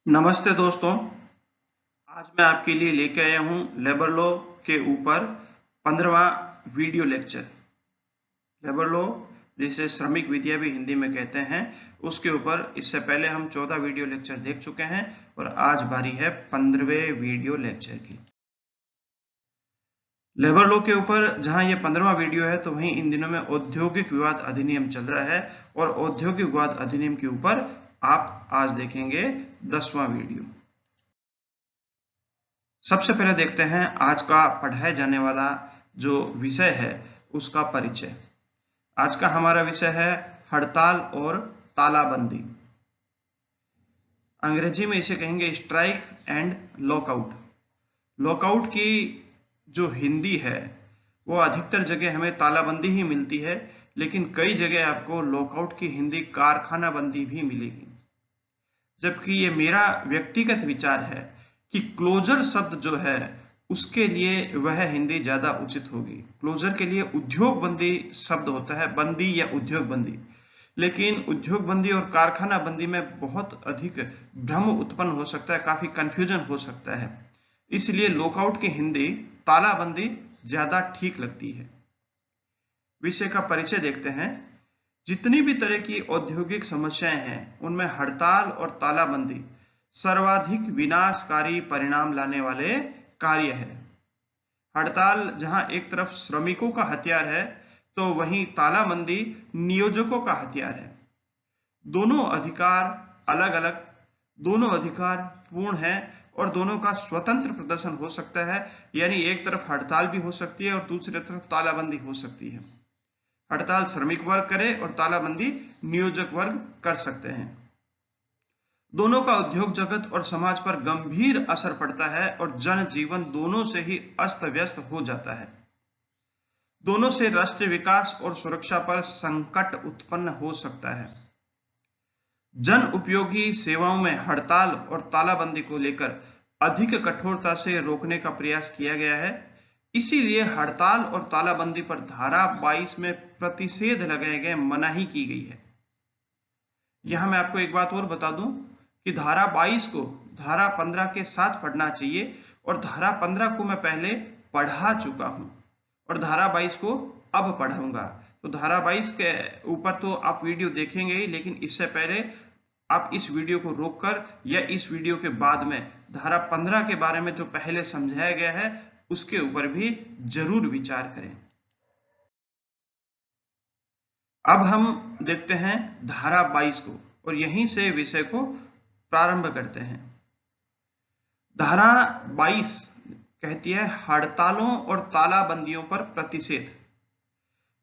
नमस्ते दोस्तों। आज मैं आपके लिए लेके आया हूँ लेबर लॉ के ऊपर 15वां वीडियो लेक्चर। लेबर लॉ जिसे श्रमिक विद्या भी हिंदी में कहते हैं, उसके ऊपर इससे पहले हम 14 वीडियो लेक्चर देख चुके हैं और आज बारी है 15वें वीडियो लेक्चर की। लेबर लॉ के ऊपर जहां ये 15वां वीडियो है, तो वहीं इन दिनों में औद्योगिक विवाद अधिनियम चल रहा है और औद्योगिक विवाद अधिनियम के ऊपर आप आज देखेंगे 10वां वीडियो। सबसे पहले देखते हैं आज का पढ़ाया जाने वाला जो विषय है उसका परिचय। आज का हमारा विषय है हड़ताल और तालाबंदी। अंग्रेजी में इसे कहेंगे स्ट्राइक एंड लॉकआउट। लॉकआउट की जो हिंदी है वो अधिकतर जगह हमें तालाबंदी ही मिलती है, लेकिन कई जगह आपको लॉकआउट की हिंदी कारखाना बंदी भी मिलेगी। जबकि ये मेरा व्यक्तिगत विचार है कि क्लोजर शब्द जो है उसके लिए वह हिंदी ज्यादा उचित होगी। क्लोजर के लिए उद्योग बंदी शब्द होता है, बंदी या उद्योग बंदी, लेकिन उद्योग बंदी और कारखाना बंदी में बहुत अधिक भ्रम उत्पन्न हो सकता है, काफी कंफ्यूजन हो सकता है। इसलिए लॉकआउट की हिंदी तालाबंदी ज्यादा ठीक लगती है। विषय का परिचय देखते हैं। जितनी भी तरह की औद्योगिक समस्याएं हैं उनमें हड़ताल और तालाबंदी सर्वाधिक विनाशकारी परिणाम लाने वाले कार्य है। हड़ताल जहां एक तरफ श्रमिकों का हथियार है, तो वहीं तालाबंदी नियोजकों का हथियार है। दोनों अधिकार अलग अलग, दोनों अधिकार पूर्ण है और दोनों का स्वतंत्र प्रदर्शन हो सकता है। यानी एक तरफ हड़ताल भी हो सकती है और दूसरी तरफ तालाबंदी हो सकती है। हड़ताल श्रमिक वर्ग करे और तालाबंदी नियोजक वर्ग कर सकते हैं। दोनों का उद्योग जगत और समाज पर गंभीर असर पड़ता है और जनजीवन दोनों से ही अस्त व्यस्त हो जाता है। दोनों से राष्ट्रीय विकास और सुरक्षा पर संकट उत्पन्न हो सकता है। जन उपयोगी सेवाओं में हड़ताल और तालाबंदी को लेकर अधिक कठोरता से रोकने का प्रयास किया गया है। इसीलिए हड़ताल और तालाबंदी पर धारा 22 में प्रतिषेध लगाए गए मनाही की गई है। यहां मैं आपको एक बात और बता दूं कि धारा 22 को धारा 15 के साथ पढ़ना चाहिए और धारा 15 को मैं पहले पढ़ा चुका हूं और धारा 22 को अब पढ़ाऊंगा। तो धारा 22 के ऊपर तो आप वीडियो देखेंगे ही, लेकिन इससे पहले आप इस वीडियो को रोककर या इस वीडियो के बाद में धारा 15 के बारे में जो पहले समझाया गया है उसके ऊपर भी जरूर विचार करें। अब हम देखते हैं धारा 22 को और यहीं से विषय को प्रारंभ करते हैं। धारा 22 कहती है हड़तालों और तालाबंदियों पर प्रतिषेध,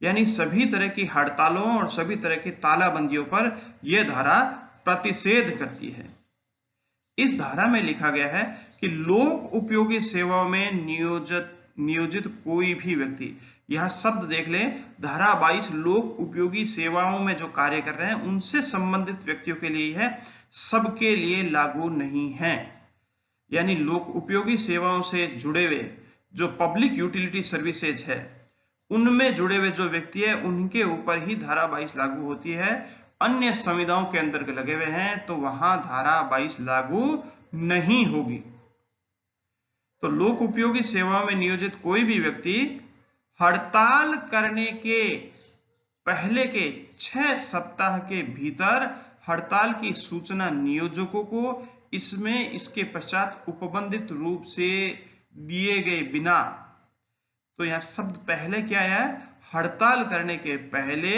यानी सभी तरह की हड़तालों और सभी तरह की तालाबंदियों पर यह धारा प्रतिषेध करती है। इस धारा में लिखा गया है कि लोक उपयोगी सेवाओं में नियोजित कोई भी व्यक्ति, यहां शब्द देख लें, धारा 22 लोक उपयोगी सेवाओं में जो कार्य कर रहे हैं उनसे संबंधित व्यक्तियों के लिए है, सबके लिए लागू नहीं है। यानी लोक उपयोगी सेवाओं से जुड़े हुए जो पब्लिक यूटिलिटी सर्विसेज है उनमें जुड़े हुए जो व्यक्ति है उनके ऊपर ही धारा 22 लागू होती है। अन्य संविदाओं के अंदर लगे हुए हैं तो वहां धारा 22 लागू नहीं होगी। तो लोक उपयोगी सेवाओं में नियोजित कोई भी व्यक्ति हड़ताल करने के पहले के 6 सप्ताह के भीतर हड़ताल की सूचना नियोजकों को इसमें इसके पश्चात उपबंधित रूप से दिए गए बिना, तो यहां शब्द पहले क्या है, हड़ताल करने के पहले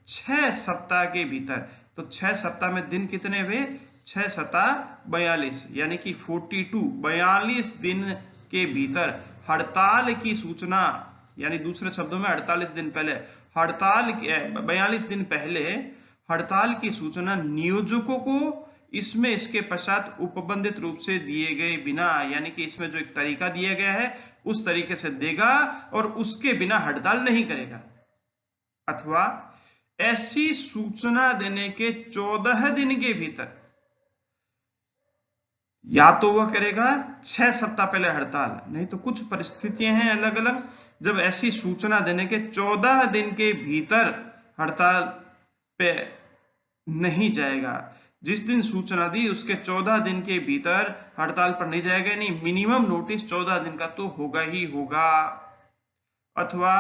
6 सप्ताह के भीतर। तो 6 सप्ताह में दिन कितने हुए, 6 सप्ताह 42, यानी कि 42 दिन के भीतर हड़ताल की सूचना, यानी दूसरे शब्दों में 48 दिन पहले, 42 दिन पहले हड़ताल की सूचना नियोजकों को इसमें इसके पश्चात उपबंधित रूप से दिए गए बिना, यानी कि इसमें जो एक तरीका दिया गया है उस तरीके से देगा और उसके बिना हड़ताल नहीं करेगा। अथवा ऐसी सूचना देने के 14 दिन के भीतर या तो वह करेगा 6 सप्ताह पहले हड़ताल, नहीं तो कुछ परिस्थितियां हैं अलग अलग जब ऐसी सूचना देने के 14 दिन के भीतर हड़ताल पे नहीं जाएगा। जिस दिन सूचना दी उसके 14 दिन के भीतर हड़ताल पर नहीं जाएगा, नहीं मिनिमम नोटिस 14 दिन का तो होगा ही होगा। अथवा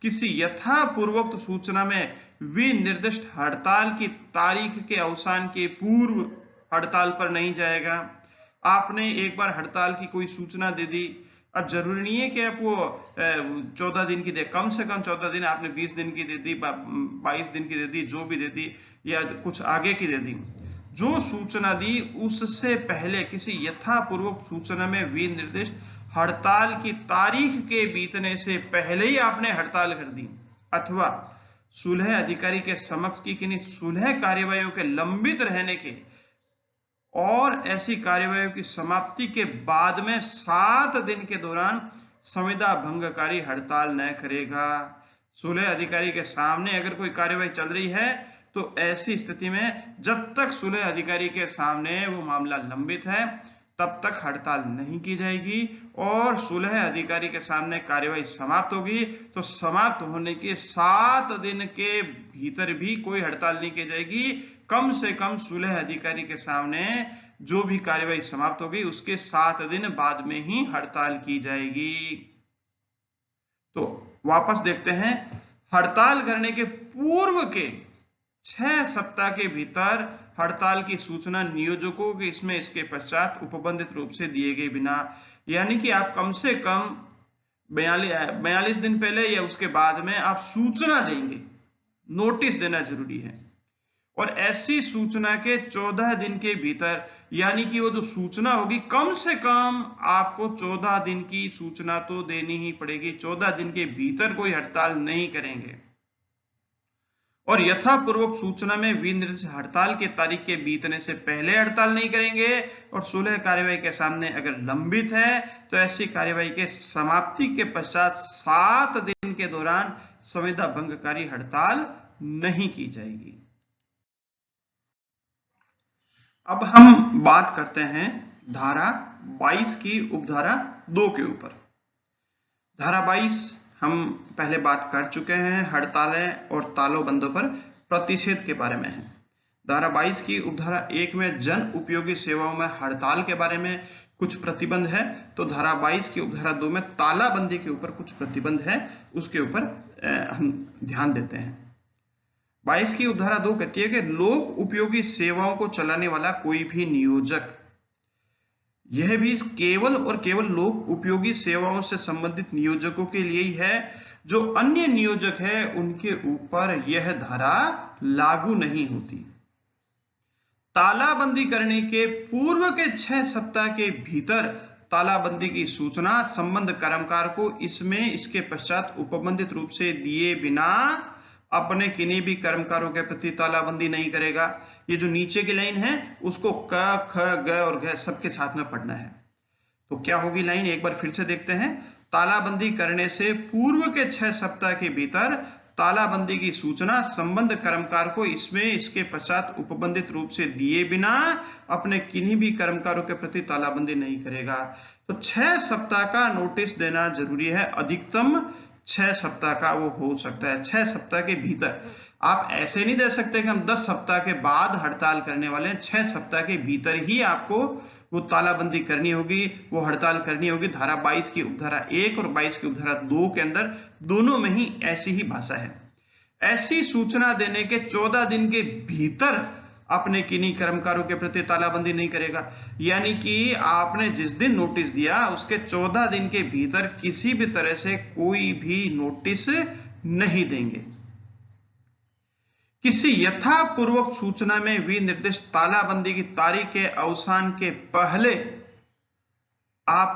किसी यथापूर्वक सूचना में विनिर्दिष्ट हड़ताल की तारीख के अवसान के पूर्व हड़ताल पर नहीं जाएगा। आपने एक बार हड़ताल की कोई सूचना दे दी, अब जरूरी नहीं है कि आप वो 14 दिन की दे, कम से कम 14 दिन, आपने 20 दिन की दे दी, 22 दिन की दे दी, जो भी दे दी, या कुछ आगे की दे दी, जो सूचना दी उससे पहले किसी यथापूर्वक सूचना में विनिर्दिष्ट हड़ताल की तारीख के बीतने से पहले ही आपने हड़ताल कर दी, अथवा सुलह अधिकारी के समक्ष की किन्हीं सुलह कार्यवाहियों के लंबित रहने के और ऐसी कार्यवाहियों की समाप्ति के बाद में 7 दिन के दौरान संविदा भंगकारी हड़ताल न करेगा। सुलह अधिकारी के सामने अगर कोई कार्यवाही चल रही है तो ऐसी स्थिति में जब तक सुलह अधिकारी के सामने वो मामला लंबित है तब तक हड़ताल नहीं की जाएगी, और सुलह अधिकारी के सामने कार्यवाही समाप्त होगी तो समाप्त होने के 7 दिन के भीतर भी कोई हड़ताल नहीं की जाएगी। कम से कम सुलह अधिकारी के सामने जो भी कार्यवाही समाप्त होगी उसके 7 दिन बाद में ही हड़ताल की जाएगी। तो वापस देखते हैं, हड़ताल करने के पूर्व के 6 सप्ताह के भीतर हड़ताल की सूचना नियोजकों के इसमें इसके पश्चात उपबंधित रूप से दिए गए बिना, यानी कि आप कम से कम 42 दिन पहले या उसके बाद में आप सूचना देंगे, नोटिस देना जरूरी है। और ऐसी सूचना के 14 दिन के भीतर, यानी कि वो जो सूचना होगी कम से कम आपको 14 दिन की सूचना तो देनी ही पड़ेगी, 14 दिन के भीतर कोई हड़ताल नहीं करेंगे। और यथापूर्वक सूचना में विनिर्दिष्ट हड़ताल की तारीख के बीतने से पहले हड़ताल नहीं करेंगे, और सुलह कार्यवाही के सामने अगर लंबित है तो ऐसी कार्यवाही के समाप्ति के पश्चात 7 दिन के दौरान संविदा भंगकारी हड़ताल नहीं की जाएगी। अब हम बात करते हैं धारा 22 की उपधारा 2 के ऊपर। धारा 22 हम पहले बात कर चुके हैं, हड़तालें और तालाबंदों पर प्रतिषेध के बारे में है। धारा 22 की उपधारा 1 में जन उपयोगी सेवाओं में हड़ताल के बारे में कुछ प्रतिबंध है, तो धारा 22 की उपधारा 2 में तालाबंदी के ऊपर कुछ प्रतिबंध है, उसके ऊपर हम ध्यान देते हैं। 22 की उपधारा 2 कहती है कि लोक उपयोगी सेवाओं को चलाने वाला कोई भी नियोजक, यह भी केवल और केवल लोक उपयोगी सेवाओं से संबंधित नियोजकों के लिए ही है, जो अन्य नियोजक है उनके ऊपर यह धारा लागू नहीं होती। तालाबंदी करने के पूर्व के 6 सप्ताह के भीतर तालाबंदी की सूचना संबंध कर्मकार को इसमें इसके पश्चात उपबंधित रूप से दिए बिना अपने किन्हीं भी कर्मकारों के प्रति तालाबंदी नहीं करेगा। ये जो नीचे की लाइन है उसको क, ख, ग और घ सबके साथ में पढ़ना है। तो क्या होगी लाइन, एक बार फिर से देखते हैं। तालाबंदी करने से पूर्व के 6 सप्ताह के भीतर तालाबंदी की सूचना संबंध कर्मकार को इसमें इसके पश्चात उपबंधित रूप से दिए बिना अपने किन्हीं भी कर्मकारों के प्रति तालाबंदी नहीं करेगा। तो 6 सप्ताह का नोटिस देना जरूरी है, अधिकतम 6 सप्ताह का वो हो सकता है। 6 सप्ताह के भीतर आप ऐसे नहीं दे सकते कि हम 10 सप्ताह के बाद हड़ताल करने वाले हैं। 6 सप्ताह के भीतर ही आपको वो तालाबंदी करनी होगी, वो हड़ताल करनी होगी। धारा 22 की उपधारा 1 और 22 की उपधारा 2 के अंदर दोनों में ही ऐसी ही भाषा है। ऐसी सूचना देने के 14 दिन के भीतर अपने किन्हीं कर्मकारों के प्रति तालाबंदी नहीं करेगा, यानी कि आपने जिस दिन नोटिस दिया उसके 14 दिन के भीतर किसी भी तरह से कोई भी नोटिस नहीं देंगे। किसी यथापूर्वक सूचना में विनिर्दिष्ट तालाबंदी की तारीख के अवसान के पहले आप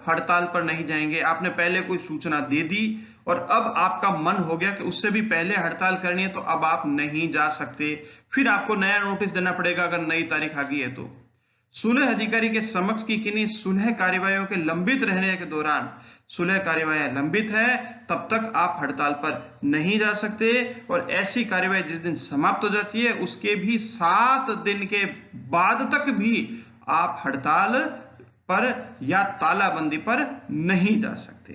हड़ताल पर नहीं जाएंगे। आपने पहले कोई सूचना दे दी और अब आपका मन हो गया कि उससे भी पहले हड़ताल करनी है, तो अब आप नहीं जा सकते, फिर आपको नया नोटिस देना पड़ेगा अगर नई तारीख आ गई है तो। सुलह अधिकारी के समक्ष की किन्हीं सुलह कार्यवाहियों के लंबित रहने के दौरान, सुलह कार्यवाही लंबित है तब तक आप हड़ताल पर नहीं जा सकते, और ऐसी कार्यवाही जिस दिन समाप्त हो जाती है उसके भी 7 दिन के बाद तक भी आप हड़ताल पर या तालाबंदी पर नहीं जा सकते।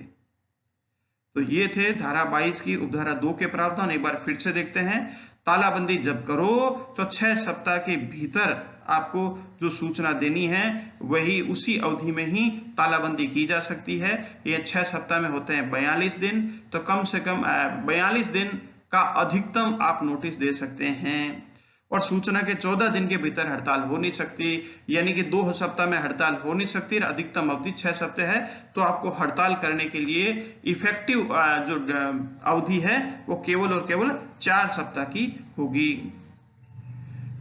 तो ये थे धारा 22 की उपधारा 2 के प्रावधान। एक बार फिर से देखते हैं। तालाबंदी जब करो तो 6 सप्ताह के भीतर आपको जो सूचना देनी है वही उसी अवधि में ही तालाबंदी की जा सकती है। ये 6 सप्ताह में होते हैं 42 दिन, तो कम से कम 42 दिन का अधिकतम आप नोटिस दे सकते हैं। और सूचना के 14 दिन के भीतर हड़ताल हो नहीं सकती, यानी कि 2 सप्ताह में हड़ताल हो नहीं सकती, अधिकतम अवधि 6 सप्ताह है। तो आपको हड़ताल करने के लिए इफेक्टिव जो अवधि है वो केवल और केवल 4 सप्ताह की होगी।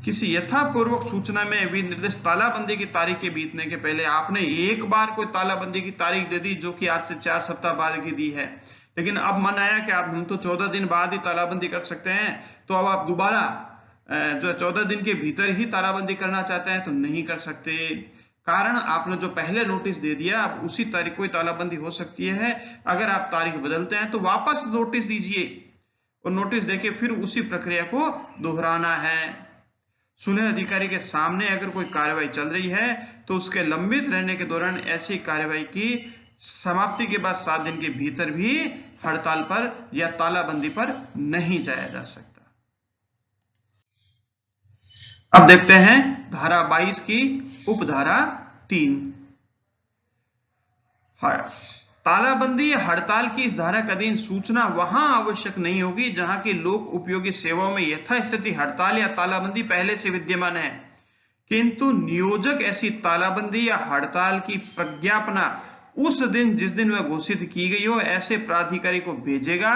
किसी यथापूर्वक सूचना में विनिर्दिष्ट तालाबंदी की तारीख के बीतने के पहले आपने एक बार कोई तालाबंदी की तारीख दे दी जो कि आज से 4 सप्ताह बाद की दी है, लेकिन अब मन आया कि हम तो 14 दिन बाद ही तालाबंदी कर सकते हैं, तो अब आप दोबारा जो 14 दिन के भीतर ही तालाबंदी करना चाहते हैं तो नहीं कर सकते। कारण आपने जो पहले नोटिस दे दिया, अब उसी तारीख को तालाबंदी हो सकती है। अगर आप तारीख बदलते हैं तो वापस नोटिस दीजिए और नोटिस देके फिर उसी प्रक्रिया को दोहराना है। सुलह अधिकारी के सामने अगर कोई कार्रवाई चल रही है तो उसके लंबित रहने के दौरान ऐसी कार्रवाई की समाप्ति के बाद 7 दिन के भीतर भी हड़ताल पर या तालाबंदी पर नहीं जाया जा सकता। अब देखते हैं धारा 22 की उपधारा 3। तालाबंदी या हड़ताल की इस धारा के अधीन सूचना वहां आवश्यक नहीं होगी जहां की लोक उपयोगी सेवाओं में यथास्थिति हड़ताल या तालाबंदी पहले से विद्यमान है, किंतु नियोजक ऐसी तालाबंदी या हड़ताल की प्रज्ञापना उस दिन जिस दिन वह घोषित की गई हो ऐसे प्राधिकारी को भेजेगा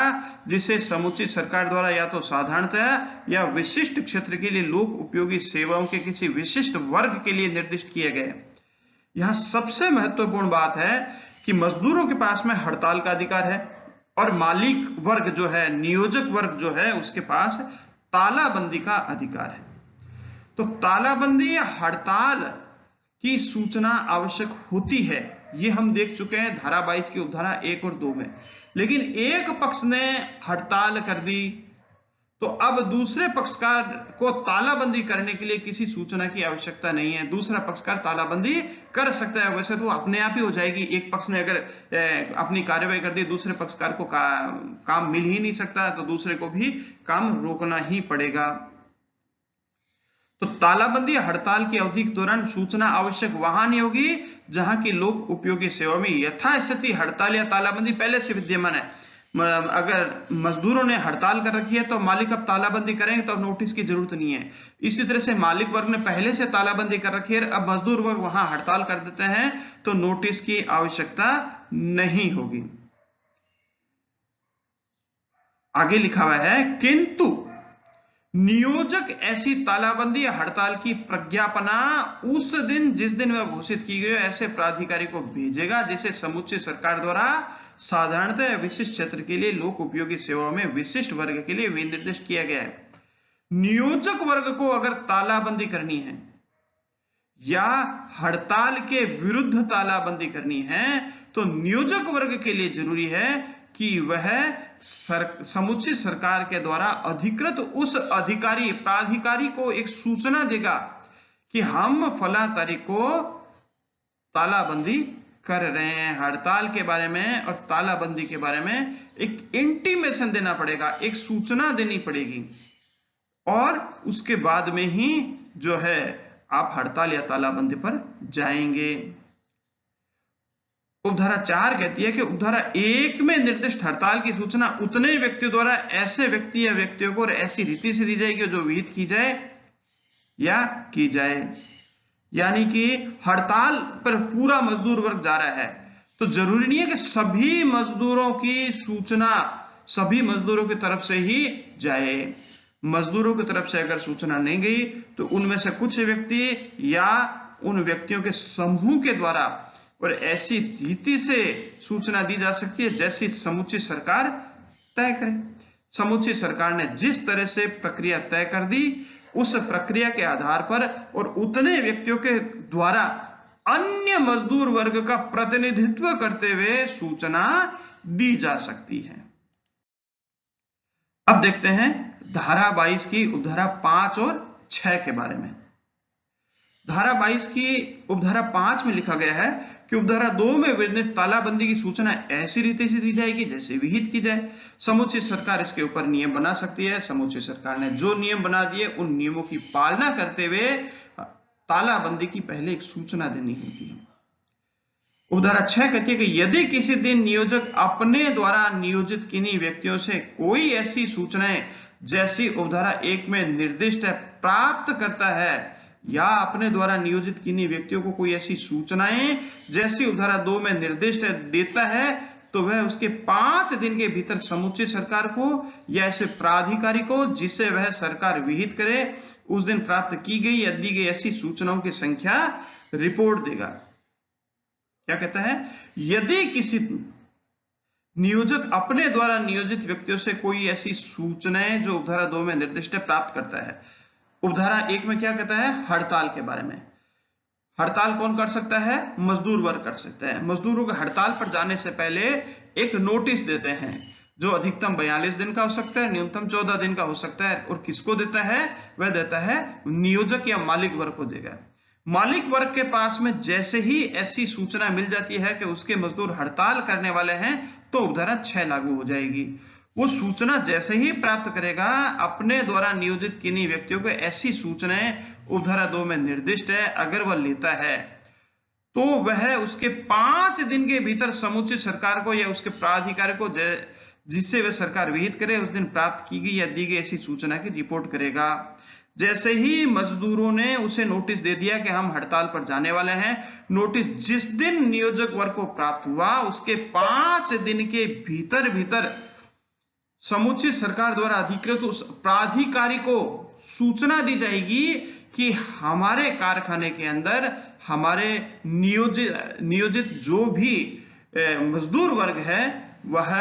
जिसे समुचित सरकार द्वारा या तो साधारणतः या विशिष्ट क्षेत्र के लिए लोक उपयोगी सेवाओं के किसी विशिष्ट वर्ग के लिए निर्दिष्ट किए गए। यहां सबसे महत्वपूर्ण बात है कि मजदूरों के पास में हड़ताल का अधिकार है और मालिक वर्ग जो है, नियोजक वर्ग जो है, उसके पास तालाबंदी का अधिकार है। तो तालाबंदी या हड़ताल की सूचना आवश्यक होती है, ये हम देख चुके हैं धारा 22 की उपधारा 1 और 2 में। लेकिन एक पक्ष ने हड़ताल कर दी तो अब दूसरे पक्षकार को तालाबंदी करने के लिए किसी सूचना की आवश्यकता नहीं है। दूसरा पक्षकार तालाबंदी कर सकता है, वैसे तो अपने आप ही हो जाएगी। एक पक्ष ने अगर अपनी कार्यवाही कर दी, दूसरे पक्षकार को काम मिल ही नहीं सकता, तो दूसरे को भी काम रोकना ही पड़ेगा। तो तालाबंदी या हड़ताल की अवधि के दौरान सूचना आवश्यक वहां नहीं होगी जहां की लोक उपयोगी सेवा में यथास्थिति हड़ताल या तालाबंदी पहले से विद्यमान है। अगर मजदूरों ने हड़ताल कर रखी है तो मालिक अब तालाबंदी करेंगे तो अब नोटिस की जरूरत नहीं है। इसी तरह से मालिक वर्ग ने पहले से तालाबंदी कर रखी है, अब मजदूर वर्ग वहां हड़ताल कर देते हैं तो नोटिस की आवश्यकता नहीं होगी। आगे लिखा हुआ है, किंतु नियोजक ऐसी तालाबंदी या हड़ताल की प्रज्ञापना उस दिन जिस दिन वह घोषित की गई ऐसे प्राधिकारी को भेजेगा जिसे समुचित सरकार द्वारा साधारणतः विशिष्ट क्षेत्र के लिए लोक उपयोगी सेवाओं में विशिष्ट वर्ग के लिए विनिर्दिष्ट किया गया है। नियोजक वर्ग को अगर तालाबंदी करनी है या हड़ताल के विरुद्ध तालाबंदी करनी है तो नियोजक वर्ग के लिए जरूरी है कि वह समुचित सरकार के द्वारा अधिकृत उस प्राधिकारी को एक सूचना देगा कि हम फला तारीख को तालाबंदी कर रहे हैं। हड़ताल के बारे में और तालाबंदी के बारे में एक इंटीमेशन देना पड़ेगा, एक सूचना देनी पड़ेगी, और उसके बाद में ही जो है आप हड़ताल या तालाबंदी पर जाएंगे। उपधारा 4 कहती है कि उपधारा 1 में निर्दिष्ट हड़ताल की सूचना उतने व्यक्तियों द्वारा ऐसे व्यक्ति या व्यक्तियों को और ऐसी रीति से दी जाएगी जो विहित की जाए या की जाए। यानी कि हड़ताल पर पूरा मजदूर वर्ग जा रहा है तो जरूरी नहीं है कि सभी मजदूरों की सूचना सभी मजदूरों की तरफ से ही जाए। मजदूरों की तरफ से अगर सूचना नहीं गई तो उनमें से कुछ व्यक्ति या उन व्यक्तियों के समूह के द्वारा और ऐसी रीति से सूचना दी जा सकती है जैसी समुचित सरकार तय करे। समुचित सरकार ने जिस तरह से प्रक्रिया तय कर दी उस प्रक्रिया के आधार पर और उतने व्यक्तियों के द्वारा अन्य मजदूर वर्ग का प्रतिनिधित्व करते हुए सूचना दी जा सकती है। अब देखते हैं धारा 22 की उपधारा 5 और 6 के बारे में। धारा 22 की उपधारा 5 में लिखा गया है कि उपधारा 2 में विनिर्दिष्ट तालाबंदी की सूचना ऐसी रीति से दी जाएगी जैसे विहित की जाए। समुचित सरकार इसके ऊपर नियम बना सकती है। समुचित सरकार ने जो नियम बना दिए उन नियमों की पालना करते हुए तालाबंदी की पहले एक सूचना देनी होती है। उपधारा 6 कहती है कि यदि किसी दिन नियोजक अपने द्वारा नियोजित किन्हीं व्यक्तियों से कोई ऐसी सूचनाएं जैसी उपधारा 1 में निर्दिष्ट है प्राप्त करता है, या अपने द्वारा नियोजित किन्हीं व्यक्तियों को कोई ऐसी सूचनाएं जैसी उपधारा 2 में निर्दिष्ट है देता है, तो वह उसके 5 दिन के भीतर समुचित सरकार को या ऐसे प्राधिकारी को जिसे वह सरकार विहित करे उस दिन प्राप्त की गई या दी गई ऐसी सूचनाओं की संख्या रिपोर्ट देगा। क्या कहता है? यदि किसी नियोजक अपने द्वारा नियोजित व्यक्तियों से कोई ऐसी सूचनाएं जो उपधारा 2 में निर्दिष्ट है प्राप्त करता है। उपधारा 1 में क्या कहता है? हड़ताल के बारे में। हड़ताल कौन कर सकता है? मजदूर वर्ग कर सकता है। मजदूरों को हड़ताल पर जाने से पहले एक नोटिस देते हैं जो अधिकतम 42 दिन का हो सकता है, न्यूनतम 14 दिन का हो सकता है। और किसको देता है? वह देता है नियोजक या मालिक वर्ग को देगा। मालिक वर्ग के पास में जैसे ही ऐसी सूचना मिल जाती है कि उसके मजदूर हड़ताल करने वाले हैं, तो उपधारा 6 लागू हो जाएगी। वो सूचना जैसे ही प्राप्त करेगा, अपने द्वारा नियोजित किन्हीं व्यक्तियों को ऐसी सूचनाएं उपधारा 2 में निर्दिष्ट है अगर वह लेता है, तो वह उसके 5 दिन के भीतर समुचित सरकार को या उसके प्राधिकारी को जिससे वह सरकार विहित करे उस दिन प्राप्त की गई या दी गई ऐसी सूचना की रिपोर्ट करेगा। जैसे ही मजदूरों ने उसे नोटिस दे दिया कि हम हड़ताल पर जाने वाले हैं, नोटिस जिस दिन नियोजक वर्ग को प्राप्त हुआ उसके 5 दिन के भीतर समुचित सरकार द्वारा अधिकृत उस प्राधिकारी को सूचना दी जाएगी कि हमारे कारखाने के अंदर हमारे नियोजित जो भी मजदूर वर्ग है वह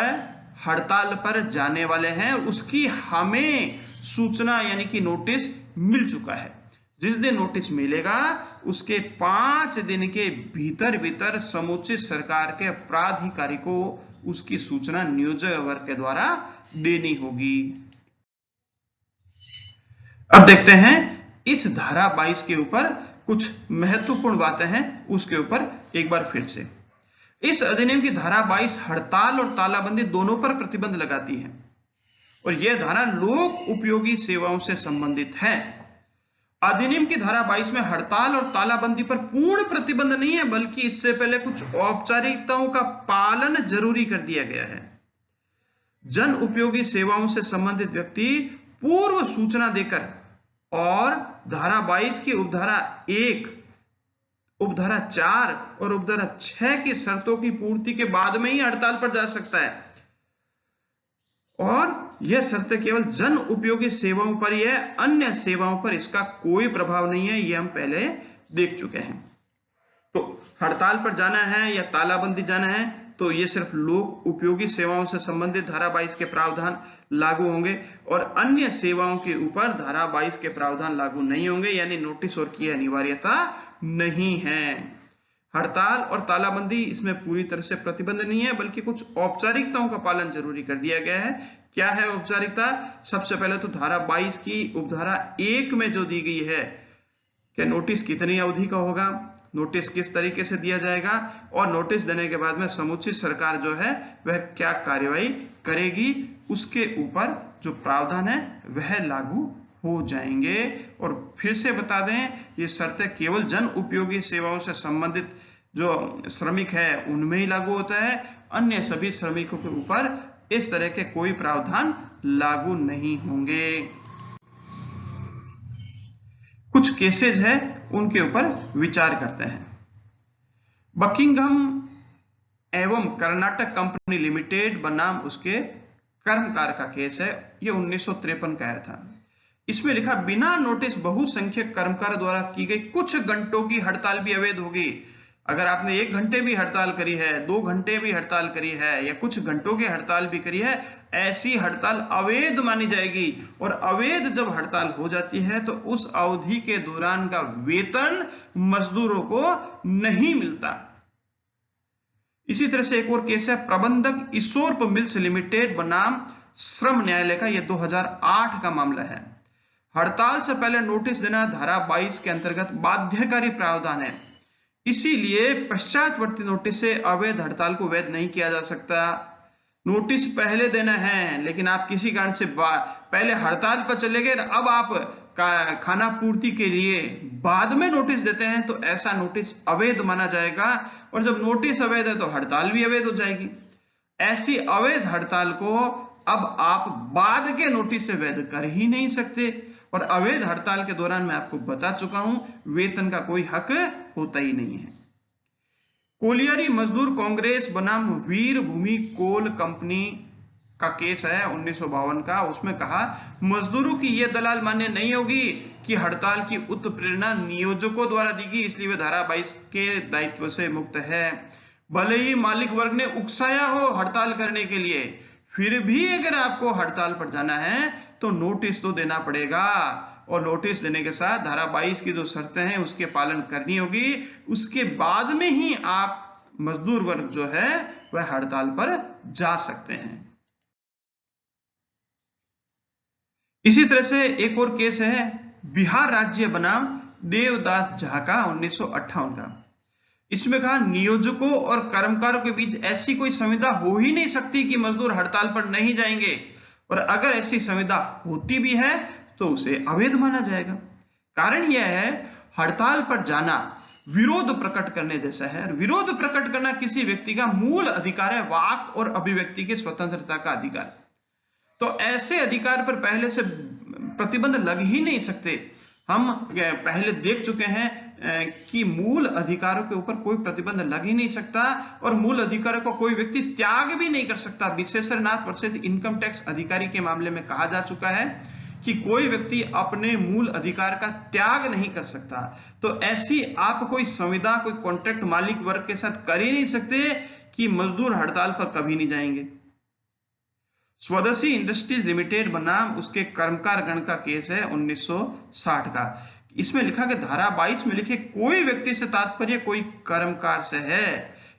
हड़ताल पर जाने वाले हैं, उसकी हमें सूचना यानी कि नोटिस मिल चुका है। जिस दिन नोटिस मिलेगा उसके 5 दिन के भीतर समुचित सरकार के प्राधिकारी को उसकी सूचना नियोजक वर्ग के द्वारा देनी होगी। अब देखते हैं इस धारा 22 के ऊपर कुछ महत्वपूर्ण बातें हैं, उसके ऊपर एक बार फिर से। इस अधिनियम की धारा 22 हड़ताल और तालाबंदी दोनों पर प्रतिबंध लगाती है और यह धारा लोक उपयोगी सेवाओं से संबंधित है। अधिनियम की धारा 22 में हड़ताल और तालाबंदी पर पूर्ण प्रतिबंध नहीं है, बल्कि इससे पहले कुछ औपचारिकताओं का पालन जरूरी कर दिया गया है। जन उपयोगी सेवाओं से संबंधित व्यक्ति पूर्व सूचना देकर और धारा 22 की उपधारा 1, उपधारा 4 और उपधारा 6 की शर्तों की पूर्ति के बाद में ही हड़ताल पर जा सकता है। और यह शर्तें केवल जन उपयोगी सेवाओं पर ही है, अन्य सेवाओं पर इसका कोई प्रभाव नहीं है, यह हम पहले देख चुके हैं। तो हड़ताल पर जाना है या तालाबंदी जाना है तो ये सिर्फ लोक उपयोगी सेवाओं से संबंधित धारा 22 के प्रावधान लागू होंगे और अन्य सेवाओं के ऊपर धारा 22 के प्रावधान लागू नहीं होंगे, यानी नोटिस और की अनिवार्यता नहीं है। हड़ताल और तालाबंदी इसमें पूरी तरह से प्रतिबंध नहीं है, बल्कि कुछ औपचारिकताओं का पालन जरूरी कर दिया गया है। क्या है औपचारिकता? सबसे पहले तो धारा 22 की उपधारा 1 में जो दी गई है कि नोटिस कितनी अवधि का होगा, नोटिस किस तरीके से दिया जाएगा और नोटिस देने के बाद में समुचित सरकार जो है वह क्या कार्यवाही करेगी, उसके ऊपर जो प्रावधान है वह लागू हो जाएंगे। और फिर से बता दें, ये शर्तें केवल जन उपयोगी सेवाओं से संबंधित जो श्रमिक है उनमें ही लागू होता है, अन्य सभी श्रमिकों के ऊपर इस तरह के कोई प्रावधान लागू नहीं होंगे। कुछ केसेस है उनके ऊपर विचार करते हैं। बकिंघम एवं कर्नाटक कंपनी लिमिटेड बनाम उसके कर्मकार का केस है, यह 1953 का आया था। इसमें लिखा बिना नोटिस बहुसंख्यक कर्मकार द्वारा की गई कुछ घंटों की हड़ताल भी अवैध होगी। अगर आपने 1 घंटे भी हड़ताल करी है, 2 घंटे भी हड़ताल करी है या कुछ घंटों की हड़ताल भी करी है, ऐसी हड़ताल अवैध मानी जाएगी। और अवैध जब हड़ताल हो जाती है तो उस अवधि के दौरान का वेतन मजदूरों को नहीं मिलता। इसी तरह से एक और केस है प्रबंधक ईसोर्प मिल्स लिमिटेड बनाम श्रम न्यायालय का, यह 2008 का मामला है। हड़ताल से पहले नोटिस देना धारा 22 के अंतर्गत बाध्यकारी प्रावधान है, इसीलिए पश्चातवर्ती नोटिस से अवैध हड़ताल को वैध नहीं किया जा सकता। नोटिस पहले देना है, लेकिन आप किसी कारण से पहले हड़ताल पर चले गए, अब आप खाना पूर्ति के लिए बाद में नोटिस देते हैं तो ऐसा नोटिस अवैध माना जाएगा, और जब नोटिस अवैध है तो हड़ताल भी अवैध हो जाएगी। ऐसी अवैध हड़ताल को अब आप बाद के नोटिस से वैध कर ही नहीं सकते, और अवैध हड़ताल के दौरान मैं आपको बता चुका हूं वेतन का कोई हक होता ही नहीं है। कोलियारी मजदूर कांग्रेस बनाम वीर भूमि कोल कंपनी का केस है 1952 का। उसमें कहा मजदूरों की यह दलाल मान्य नहीं होगी कि हड़ताल की उत्प्रेरणा नियोजकों द्वारा दी गई, इसलिए वे धारा 22 के दायित्व से मुक्त है। भले ही मालिक वर्ग ने उकसाया हो हड़ताल करने के लिए, फिर भी अगर आपको हड़ताल पर जाना है तो नोटिस तो देना पड़ेगा, और नोटिस देने के साथ धारा 22 की जो शर्तें हैं उसके पालन करनी होगी। उसके बाद में ही आप मजदूर वर्ग जो है वह हड़ताल पर जा सकते हैं। इसी तरह से एक और केस है बिहार राज्य बनाम देवदास झा का 1958 का। इसमें कहा नियोजकों और कर्मकारों के बीच ऐसी कोई संविदा हो ही नहीं सकती कि मजदूर हड़ताल पर नहीं जाएंगे, और अगर ऐसी संविदा होती भी है तो उसे अवैध माना जाएगा। कारण यह है हड़ताल पर जाना विरोध प्रकट करने जैसा है। विरोध प्रकट करना किसी व्यक्ति का मूल अधिकार है, वाक और अभिव्यक्ति की स्वतंत्रता का अधिकार। तो ऐसे अधिकार पर पहले से प्रतिबंध लग ही नहीं सकते। हम पहले देख चुके हैं कि मूल अधिकारों के ऊपर कोई प्रतिबंध लग ही नहीं सकता, और मूल अधिकारों को कोई व्यक्ति त्याग भी नहीं कर सकता। विशेषरनाथ वर्सेस इनकम टैक्स अधिकारी के मामले में कहा जा चुका है कि कोई व्यक्ति अपने मूल अधिकार का त्याग नहीं कर सकता। तो ऐसी आप कोई संविदा, कोई कॉन्ट्रैक्ट मालिक वर्ग के साथ कर ही नहीं सकते कि मजदूर हड़ताल पर कभी नहीं जाएंगे। स्वदेशी इंडस्ट्रीज लिमिटेड बनाम उसके कर्मकार गण का केस है 1960 का। इसमें लिखा कि धारा 22 में लिखे कोई व्यक्ति से तात्पर्य कोई कर्मकार से है,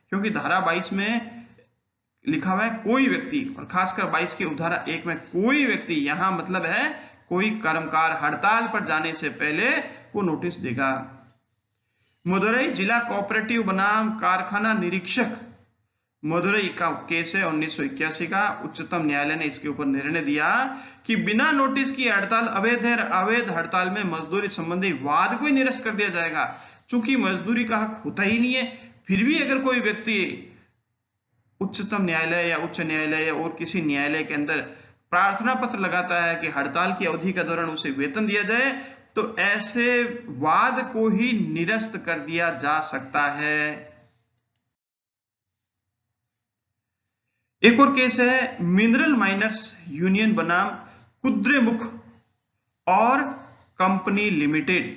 क्योंकि धारा 22 में लिखा हुआ है कोई व्यक्ति, और खासकर 22 के उपधारा 1 में कोई व्यक्ति, यहां मतलब है कोई कर्मकार हड़ताल पर जाने से पहले वो नोटिस देगा। मदुरई जिला कोऑपरेटिव बनाम कारखाना निरीक्षक मदुरई का केस है 1981 का। उच्चतम न्यायालय ने इसके ऊपर निर्णय दिया कि बिना नोटिस की हड़ताल अवैध है। अवैध हड़ताल में मजदूरी संबंधी वाद को निरस्त कर दिया जाएगा। चूंकि मजदूरी का हक होता ही नहीं है, फिर भी अगर कोई व्यक्ति उच्चतम न्यायालय या उच्च न्यायालय या और किसी न्यायालय के अंदर प्रार्थना पत्र लगाता है कि हड़ताल की अवधि के दौरान उसे वेतन दिया जाए, तो ऐसे वाद को ही निरस्त कर दिया जा सकता है। एक और केस है मिनरल माइनर्स यूनियन बनाम कुद्रेमुख और कंपनी लिमिटेड।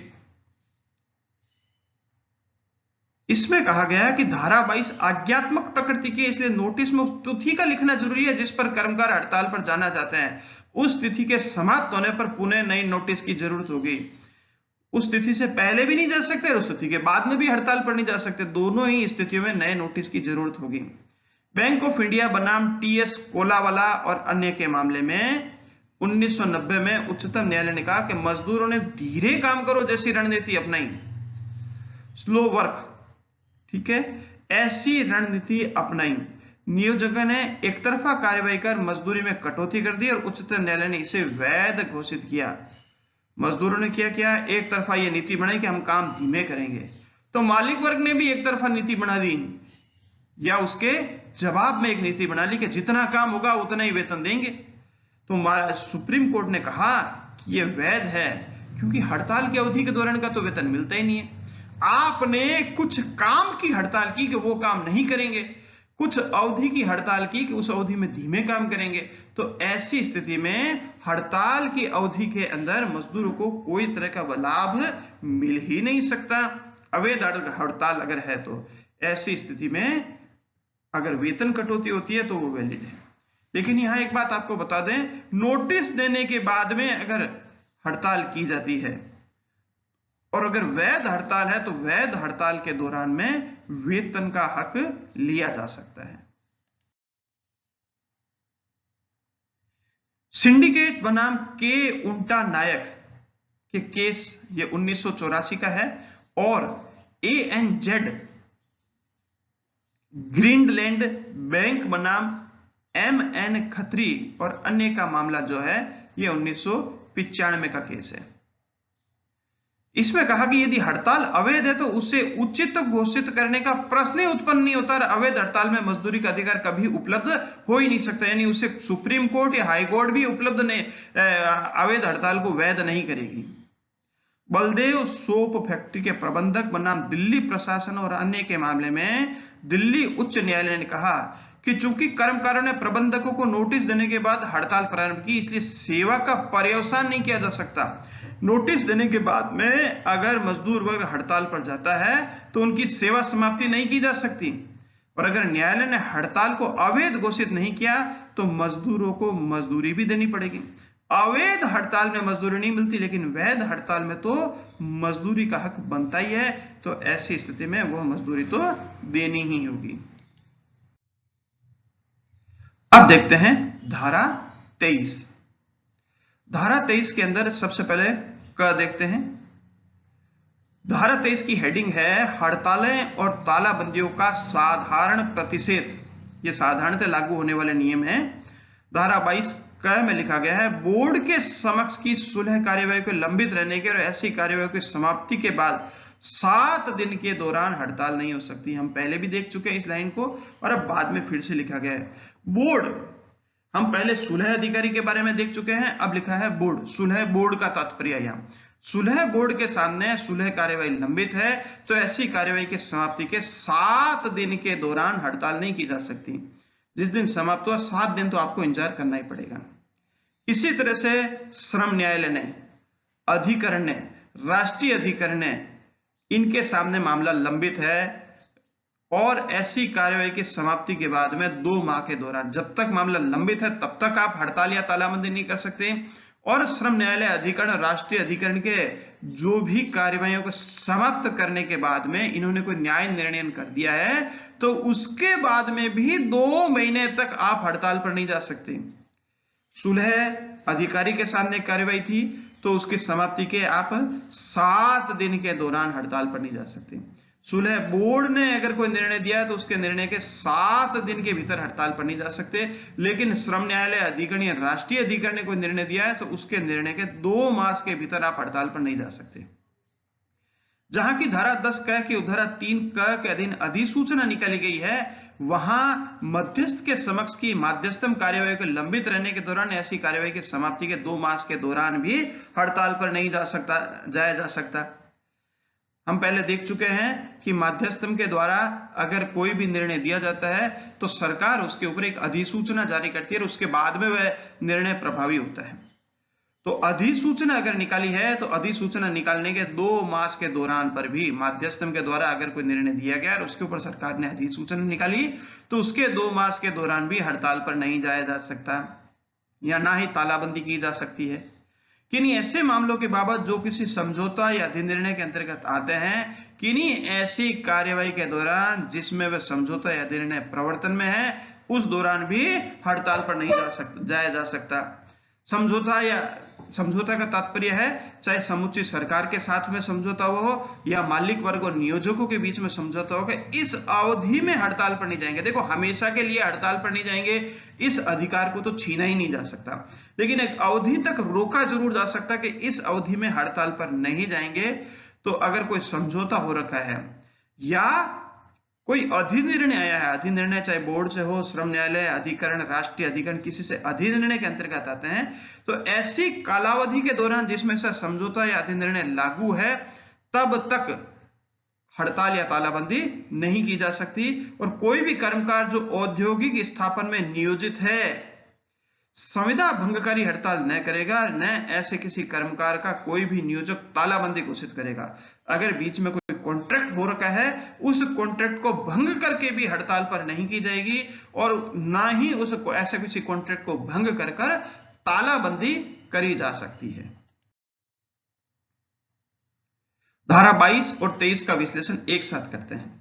इसमें कहा गया कि धारा 22 आज्ञात्मक प्रकृति की, इसलिए नोटिस में उस तिथि का लिखना जरूरी है जिस पर कर्मकार हड़ताल पर जाना चाहते हैं। उस तिथि के समाप्त होने पर पुनः नई नोटिस की जरूरत होगी। उस तिथि से पहले भी नहीं जा सकते और उस तिथि के बाद में भी हड़ताल पर नहीं जा सकते। दोनों ही स्थितियों में नए नोटिस की जरूरत होगी। बैंक ऑफ इंडिया बनाम टीएस कोलावाला और अन्य के मामले में 1990 में उच्चतम न्यायालय ने कहा कि मजदूरों ने धीरे काम करो जैसी रणनीति अपनाई, स्लो वर्क, ठीक है, ऐसी रणनीति अपनाई। नियोजकों ने एक तरफा कार्रवाई कर मजदूरी में कटौती कर दी और उच्चतम न्यायालय ने इसे वैध घोषित किया। मजदूरों ने क्या किया, एक तरफा यह नीति बनाई कि हम काम धीमे करेंगे, तो मालिक वर्ग ने भी एक तरफा नीति बना दी, या उसके जवाब में एक नीति बना ली कि जितना काम होगा उतना ही वेतन देंगे। तो सुप्रीम कोर्ट ने कहा कि यह वैध है, क्योंकि हड़ताल की अवधि के दौरान का तो वेतन मिलता ही नहीं है। आपने कुछ काम की हड़ताल की कि वो काम नहीं करेंगे, कुछ अवधि की हड़ताल की कि उस अवधि में धीमे काम करेंगे, तो ऐसी स्थिति में हड़ताल की अवधि के अंदर मजदूरों को कोई तरह का लाभ मिल ही नहीं सकता। अवैध हड़ताल अगर है तो ऐसी स्थिति में अगर वेतन कटौती होती है तो वो वैलिड है। लेकिन यहां एक बात आपको बता दें, नोटिस देने के बाद में अगर हड़ताल की जाती है और अगर वैध हड़ताल है तो वैध हड़ताल के दौरान में वेतन का हक लिया जा सकता है। सिंडिकेट बनाम के उल्टा नायक के केस ये 1984 का है, और ANZ ग्रीनलैंड बैंक बनाम MN खत्री और अन्य का मामला जो है ये 1995 का केस है। इसमें कहा कि यदि हड़ताल अवैध है तो उसे उचित घोषित करने का प्रश्न ही उत्पन्न नहीं होता। अवैध हड़ताल में मजदूरी का अधिकार कभी उपलब्ध हो ही नहीं सकता, यानी उसे सुप्रीम कोर्ट या हाई कोर्ट भी उपलब्ध नहीं, अवैध हड़ताल को वैध नहीं करेगी। बलदेव सोप फैक्ट्री के प्रबंधक बनाम दिल्ली प्रशासन और अन्य के मामले में दिल्ली उच्च न्यायालय ने कहा कि चूंकि कर्मकारों ने प्रबंधकों को नोटिस देने के बाद हड़ताल प्रारंभ की, इसलिए सेवा का पर्यवसान नहीं किया जा सकता। नोटिस देने के बाद में अगर मजदूर वर्ग हड़ताल पर जाता है तो उनकी सेवा समाप्ति नहीं की जा सकती, और अगर न्यायालय ने हड़ताल को अवैध घोषित नहीं किया तो मजदूरों को मजदूरी भी देनी पड़ेगी। अवैध हड़ताल में मजदूरी नहीं मिलती, लेकिन वैध हड़ताल में तो मजदूरी का हक बनता ही है, तो ऐसी स्थिति में वह मजदूरी तो देनी ही होगी। अब देखते हैं धारा 23। धारा 23 के अंदर सबसे पहले क देखते हैं। धारा 23 की हेडिंग है हड़तालें और तालाबंदियों का साधारण प्रतिषेध। ये साधारणतः लागू होने वाले नियम हैं। धारा 22 क में लिखा गया है बोर्ड के समक्ष की सुलह कार्यवाही को लंबित रहने के और ऐसी कार्यवाही की समाप्ति के बाद 7 दिन के दौरान हड़ताल नहीं हो सकती। हम पहले भी देख चुके हैं इस लाइन को, और अब बाद में फिर से लिखा गया है बोर्ड। हम पहले सुलह अधिकारी के बारे में देख चुके हैं, अब लिखा है बोर्ड। सुलह बोर्ड का तात्पर्य यहाँ सुलह बोर्ड के सामने सुलह कार्यवाही लंबित है तो ऐसी कार्यवाही की समाप्ति के 7 दिन के दौरान हड़ताल नहीं की जा सकती। जिस दिन समाप्त हुआ 7 दिन तो आपको इंतजार करना ही पड़ेगा। इसी तरह से श्रम न्यायालय ने, अधिकरण ने, राष्ट्रीय अधिकरण ने, इनके सामने मामला लंबित है और ऐसी कार्यवाही की समाप्ति के बाद में 2 माह के दौरान, जब तक मामला लंबित है तब तक आप हड़ताल या तालाबंदी नहीं कर सकते। और श्रम न्यायालय, अधिकरण, राष्ट्रीय अधिकरण के जो भी कार्यवाहियों को समाप्त करने के बाद में इन्होंने कोई न्याय निर्णय कर दिया है तो उसके बाद में भी 2 महीने तक आप हड़ताल पर नहीं जा सकते। सुलह अधिकारी के सामने कार्यवाही थी तो उसकी समाप्ति के आप 7 दिन के दौरान हड़ताल पर नहीं जा सकते। सुलह बोर्ड ने अगर कोई निर्णय दिया है तो उसके निर्णय के 7 दिन के भीतर हड़ताल पर नहीं जा सकते, लेकिन श्रम न्यायालय, अधिकरण या राष्ट्रीय अधिकरण ने कोई निर्णय दिया है तो उसके निर्णय के 2 मास के भीतर आप हड़ताल पर नहीं जा सकते। जहां की धारा 10 क की धारा 3 क के अधीन अधिसूचना निकाली गई है, वहां मध्यस्थ के समक्ष की माध्यस्थम कार्यवाही को लंबित रहने के दौरान ऐसी कार्यवाही की समाप्ति के 2 मास के दौरान भी हड़ताल पर नहीं जाया जा सकता। हम पहले देख चुके हैं कि माध्यस्थम के द्वारा अगर कोई भी निर्णय दिया जाता है तो सरकार उसके ऊपर एक अधिसूचना जारी करती है और उसके बाद में वह निर्णय प्रभावी होता है। तो अधिसूचना अगर निकाली है तो अधिसूचना निकालने के 2 मास के दौरान पर भी माध्यस्थम के द्वारा अगर कोई निर्णय दिया गया और उसके ऊपर सरकार ने अधिसूचना निकाली तो उसके 2 मास के दौरान भी हड़ताल पर नहीं जाया जा सकता या ना ही तालाबंदी की जा सकती है। किन्हीं ऐसे मामलों के बाबत जो किसी समझौता या अधिनिर्णय के अंतर्गत आते हैं, किन्हीं ऐसी कार्यवाही के दौरान जिसमें वह समझौता या अधिनिर्णय प्रवर्तन में है, उस दौरान भी हड़ताल पर नहीं जाया जा सकता। समझौता का तात्पर्य है चाहे समुचित सरकार के साथ में समझौता हो या मालिक वर्ग और नियोजकों के बीच में समझौता होगा, इस अवधि में हड़ताल पर नहीं जाएंगे। देखो, हमेशा के लिए हड़ताल पर नहीं जाएंगे, इस अधिकार को तो छीना ही नहीं जा सकता, लेकिन एक अवधि तक रोका जरूर जा सकता कि इस अवधि में हड़ताल पर नहीं जाएंगे। तो अगर कोई समझौता हो रखा है या कोई अधिनिर्णय आया है, अधिनिर्णय चाहे बोर्ड से हो, श्रम न्यायालय, अधिकरण, राष्ट्रीय अधिकरण, किसी से अधिनिर्णय के अंतर्गत आते हैं, तो ऐसी कालावधि के दौरान जिसमें से समझौता या अधिनिर्णय लागू है तब तक हड़ताल या तालाबंदी नहीं की जा सकती। और कोई भी कर्मकार जो औद्योगिक स्थापन में नियोजित है संविदा भंगकारी हड़ताल न करेगा, न ऐसे किसी कर्मकार का कोई भी नियोजक तालाबंदी घोषित करेगा। अगर बीच में कोई कॉन्ट्रैक्ट हो रखा है, उस कॉन्ट्रैक्ट को भंग करके भी हड़ताल पर नहीं की जाएगी और ना ही उसको ऐसे किसी कॉन्ट्रैक्ट को भंग कर तालाबंदी करी जा सकती है। धारा 22 और 23 का विश्लेषण एक साथ करते हैं।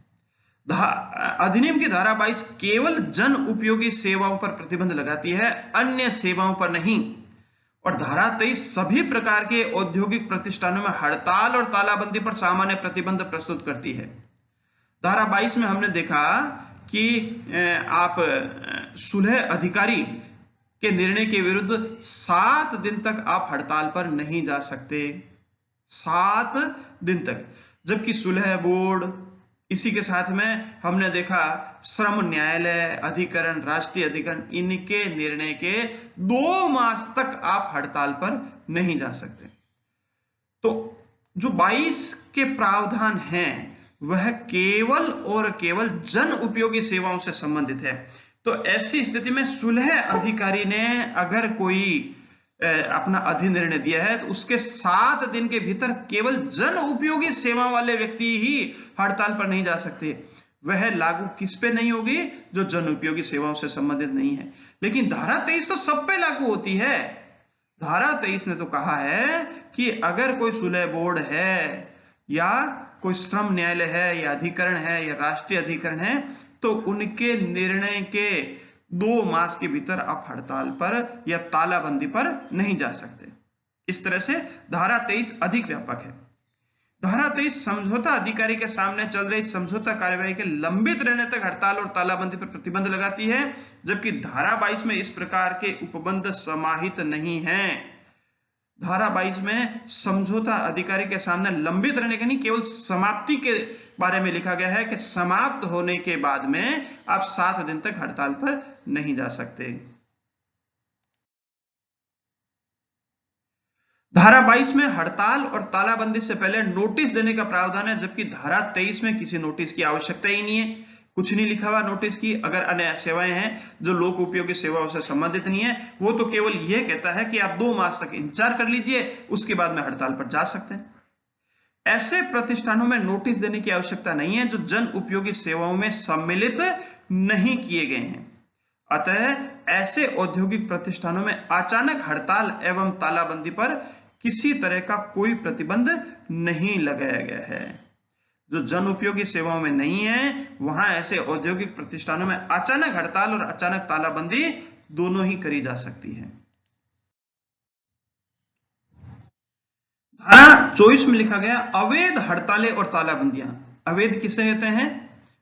अधिनियम की धारा 22 केवल जन उपयोगी सेवाओं पर प्रतिबंध लगाती है, अन्य सेवाओं पर नहीं। और धारा 23 सभी प्रकार के औद्योगिक प्रतिष्ठानों में हड़ताल और तालाबंदी पर सामान्य प्रतिबंध प्रस्तुत करती है। धारा 22 में हमने देखा कि आप सुलह अधिकारी के निर्णय के विरुद्ध 7 दिन तक आप हड़ताल पर नहीं जा सकते। 7 दिन तक। जबकि सुलह बोर्ड, इसी के साथ में हमने देखा श्रम न्यायालय, अधिकरण, राष्ट्रीय अधिकरण, इनके निर्णय के 2 मास तक आप हड़ताल पर नहीं जा सकते। तो जो 22 के प्रावधान हैं वह केवल और केवल जन उपयोगी सेवाओं से संबंधित है। तो ऐसी स्थिति में सुलह अधिकारी ने अगर कोई अपना अधिनिर्णय दिया है तो उसके 7 दिन के भीतर केवल जन उपयोगी सेवा वाले व्यक्ति ही हड़ताल पर नहीं जा सकते। वह लागू किस पे नहीं होगी? जो जन उपयोगी सेवाओं से संबंधित नहीं है। लेकिन धारा 23 तो सब पे लागू होती है। धारा 23 ने तो कहा है कि अगर कोई सुलह बोर्ड है या कोई श्रम न्यायालय है या अधिकरण है या राष्ट्रीय अधिकरण है तो उनके निर्णय के 2 मास के भीतर आप हड़ताल पर या तालाबंदी पर नहीं जा सकते। इस तरह से धारा 23 अधिक व्यापक है। धारा 23 समझौता अधिकारी के सामने चल रही समझौता कार्यवाही के लंबित रहने तक हड़ताल और तालाबंदी पर प्रतिबंध लगाती है, जबकि धारा 22 में इस प्रकार के उपबंध समाहित नहीं है। धारा 22 में समझौता अधिकारी के सामने लंबित रहने के नहीं, केवल समाप्ति के बारे में लिखा गया है कि समाप्त होने के बाद में आप 7 दिन तक हड़ताल पर नहीं जा सकते। धारा 22 में हड़ताल और तालाबंदी से पहले नोटिस देने का प्रावधान है, जबकि धारा 23 में किसी नोटिस की आवश्यकता ही नहीं है। कुछ नहीं लिखा हुआ नोटिस की। अगर अन्य सेवाएं हैं जो लोक उपयोगी सेवाओं से संबंधित नहीं है, वो तो केवल यह कहता है कि आप 2 मास तक इंतजार कर लीजिए, उसके बाद में हड़ताल पर जा सकते हैं। ऐसे प्रतिष्ठानों में नोटिस देने की आवश्यकता नहीं है जो जन उपयोगी सेवाओं में सम्मिलित नहीं किए गए हैं। अतः ऐसे औद्योगिक प्रतिष्ठानों में अचानक हड़ताल एवं तालाबंदी पर किसी तरह का कोई प्रतिबंध नहीं लगाया गया है। जो जन उपयोगी सेवाओं में नहीं है, वहां ऐसे औद्योगिक प्रतिष्ठानों में अचानक हड़ताल और अचानक तालाबंदी दोनों ही करी जा सकती है। धारा 24 में लिखा गया अवैध हड़तालें और तालाबंदियां। अवैध किसे कहते हैं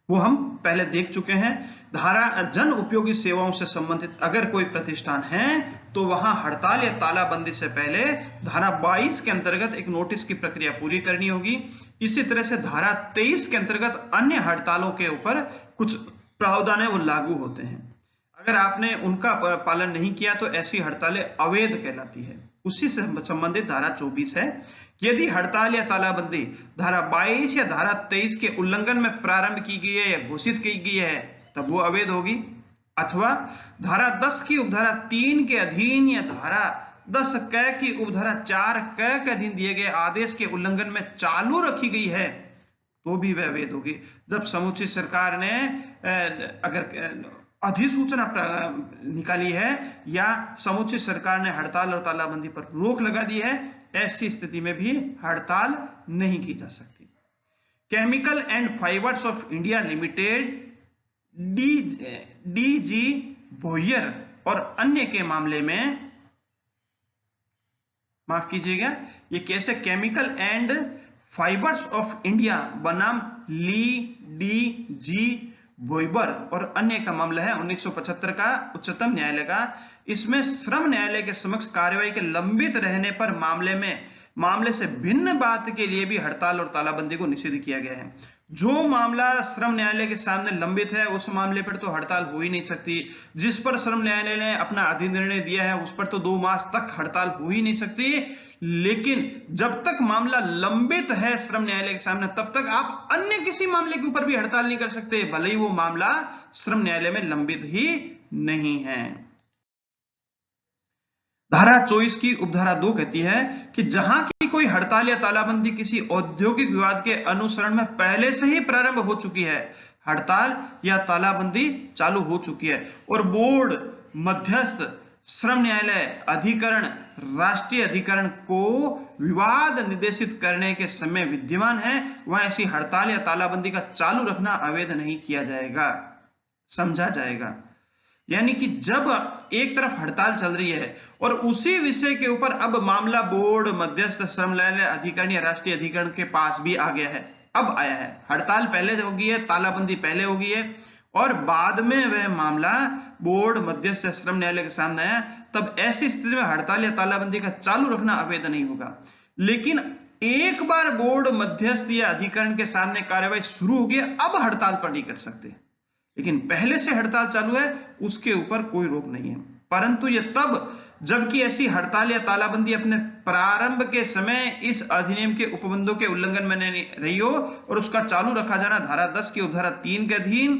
वो हम पहले देख चुके हैं। धारा जन उपयोगी सेवाओं से संबंधित अगर कोई प्रतिष्ठान है तो वहां हड़ताल या तालाबंदी से पहले धारा 22 के अंतर्गत एक नोटिस की प्रक्रिया पूरी करनी होगी। इसी तरह से धारा 23 के अंतर्गत अन्य हड़तालों के ऊपर कुछ प्रावधान है वो लागू होते हैं। अगर आपने उनका पालन नहीं किया तो ऐसी हड़तालें अवैध कहलाती है। उसी से संबंधित धारा 24 है। यदि हड़ताल या तालाबंदी धारा 22 या धारा 23 के उल्लंघन में प्रारंभ की गई है या घोषित की गई है तब वो अवैध होगी, अथवा धारा 10 की उपधारा 3 के अधीन या धारा 10 क की उपधारा 4 क के अधीन दिए गए आदेश के उल्लंघन में चालू रखी गई है तो भी वह अवैध होगी। जब समुचित सरकार ने अगर अधिसूचना निकाली है या समुचित सरकार ने हड़ताल और तालाबंदी पर रोक लगा दी है, ऐसी स्थिति में भी हड़ताल नहीं की जा सकती। Chemical and fibres of India limited DG Bhoyar और अन्य के मामले में, माफ कीजिएगा, ये कैसे chemical and fibres of India बनाम ली डी जी भोइबर और अन्य का मामला है 1975 का उच्चतम न्यायालय का। इसमें श्रम न्यायालय के समक्ष कार्यवाही के लंबित रहने पर मामले से भिन्न बात के लिए भी हड़ताल और तालाबंदी को निषिद्ध किया गया है। जो मामला श्रम न्यायालय के सामने लंबित है उस मामले पर तो हड़ताल हो ही नहीं सकती। जिस पर श्रम न्यायालय ने अपना अधिनिर्णय दिया है उस पर तो 2 मास तक हड़ताल हो ही नहीं सकती। लेकिन जब तक मामला लंबित है श्रम न्यायालय के सामने तब तक आप अन्य किसी मामले के ऊपर भी हड़ताल नहीं कर सकते, भले ही वो मामला श्रम न्यायालय में लंबित ही नहीं है। धारा 24 की उपधारा 2 कहती है कि जहां की कोई हड़ताल या तालाबंदी किसी औद्योगिक विवाद के अनुसरण में पहले से ही प्रारंभ हो चुकी है, हड़ताल या तालाबंदी चालू हो चुकी है और बोर्ड, मध्यस्थ, श्रम न्यायालय, अधिकरण, राष्ट्रीय अधिकरण को विवाद निर्देशित करने के समय विद्यमान है, वहां ऐसी हड़ताल या तालाबंदी का चालू रखना अवैध नहीं किया जाएगा, समझा जाएगा। यानी कि जब एक तरफ हड़ताल चल रही है और उसी विषय के ऊपर अब मामला बोर्ड, मध्यस्थ, श्रम न्यायालय, अधिकरण या राष्ट्रीय अधिकरण के पास भी आ गया है, अब आया है, हड़ताल पहले हो गई है, तालाबंदी पहले हो गई है और बाद में वह मामला बोर्ड, मध्यस्थ, श्रम न्यायालय के सामने आया, तब ऐसी स्थिति में हड़ताल या तालाबंदी का चालू रखना अवैध नहीं होगा। लेकिन एक बार बोर्ड मध्यस्थ या अधिकरण के सामने कार्यवाही शुरू हो गई, अब हड़ताल पर नहीं कर सकते, लेकिन पहले से हड़ताल चालू है उसके ऊपर कोई रोक नहीं है। परंतु यह तब जबकि ऐसी हड़ताल या तालाबंदी अपने प्रारंभ के समय इस अधिनियम के उपबंधों के उल्लंघन में नहीं रही हो और उसका चालू रखा जाना धारा 10 की उपधारा 3 के अधीन,